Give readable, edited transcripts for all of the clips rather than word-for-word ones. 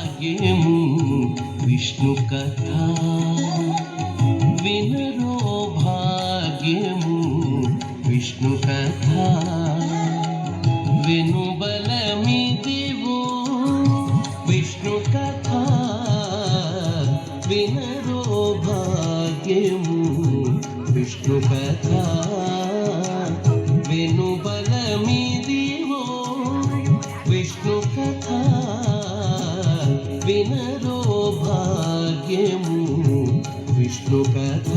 భాగ్యము విష్ణు కథ వినరో భాగ్యము విష్ణు కథ వినుబలమిదివో విష్ణు కథ వినరో భాగ్యము విష్ణు కథ వినుబలమిదివో విష్ణు కథ వినరో భాగ్యము విష్ణు కథ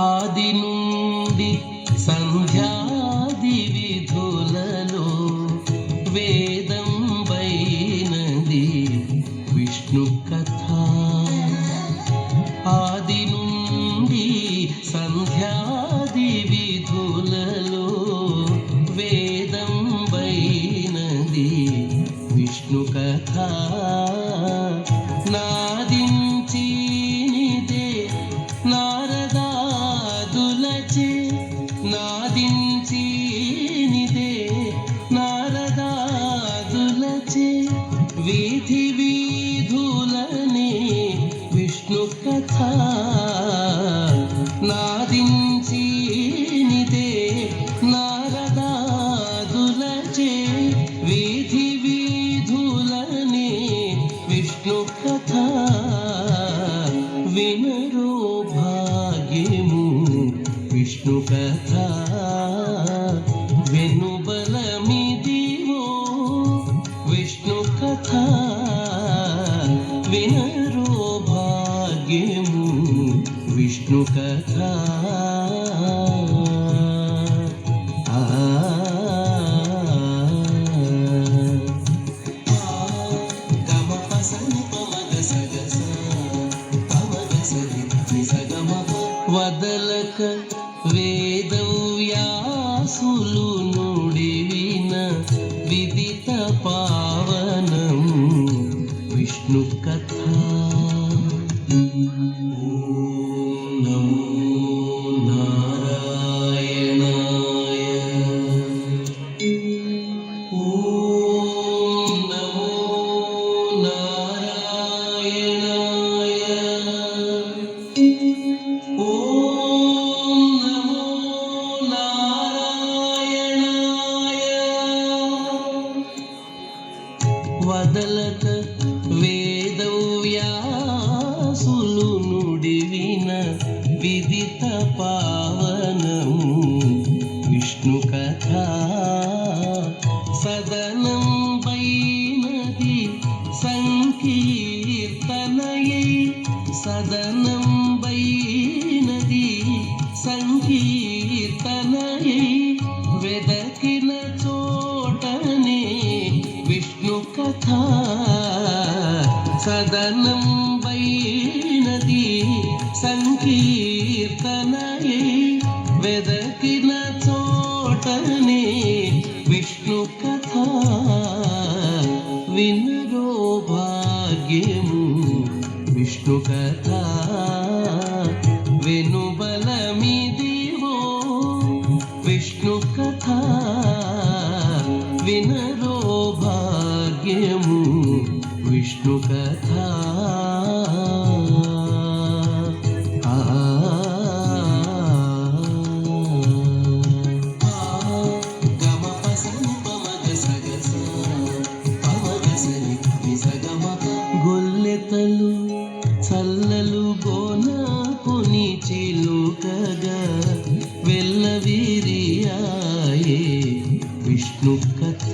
ఆది నుండి సంధ్యాది విధులలో వేదం వైనది విష్ణు కథ ఆది నుండి సంధ్యాది విధులలో వేదం వైనది విష్ణు కథ నాదించినిదే నారదాదులచే నాదించినిదే నారదాదులచే వీధి వీధులనే విష్ణు కథ నాదించినిదే నారదాదులచే వీధి వీధులనే విష్ణు కథ వినరో భాగ్యము విష్ణు కథ వెనుబలమిదివో విష్ణు కథ వినరో భాగ్యము విష్ణు కథ వదలక వేదవ్యాసులు నుడివిన విదిత పావనము విష్ణు కథ నమో నారాయణాయ నమో నారాయణాయ నమో నారాయణాయ వదలక వేదవ్యాసులు నుడివిన విదిత పావనము విష్ణు కథ సదనం వైనది సంకీర్తనయై సదనం వైనది సంకీర్తనయై వెదకిన చోటనే విష్ణు కథ సదనం వైనది సంకీర్తనయై వెదకిన చోటనే విష్ణు కథ వినరో భాగ్యము విష్ణు కథ వెనుబలమిదివో విష్ణు కథ వినరో భాగ్యము విష్ణు కథ గొల్లెతలు చల్లలు గోన పుని చిలుకగా వెల్లవిరియాయే విష్ణు కథ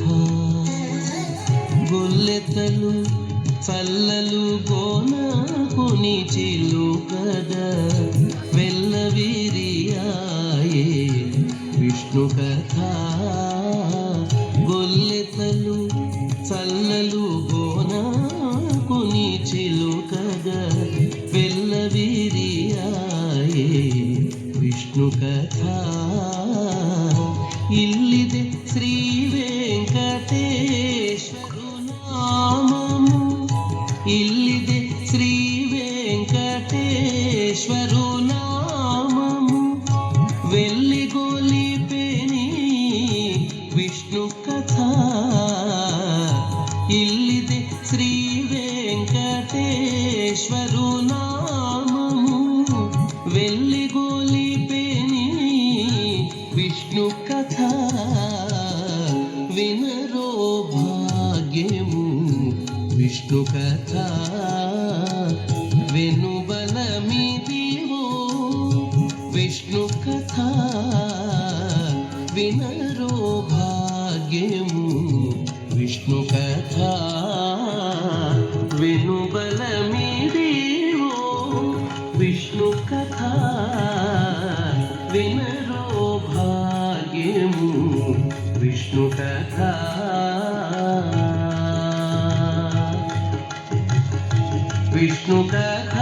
గొల్లెతలు చల్లలు గోన పుని చిలుకగా వెల్లవిరియాయే విష్ణు కథ గొల్లెతలు చల్లలు గోన కుని చిలుకగా వెల్లవిరియాయే విష్ణು కథ ఇల్లిదే శ్రీ వెంకటేశ్వరు నామము ಇಲ್ಲಿದೆ శ్రీ వెంకటేశ్వరు నామము వెల్లిగొలిపెని విష్ణు కథ ఇల్లిదే శ్రీ వెంకటేశ్వరు నామము వెల్లిగొలిపెని విష్ణు కథ వినరో భాగ్యము విష్ణు కథ వెనుబలమిదివో విష్ణు కథ వినరో భాగ్యము విష్ణు కథ వెనుబలమిదివో విష్ణు కథ వినరో భాగ్యము విష్ణు కథ విష్ణు కథ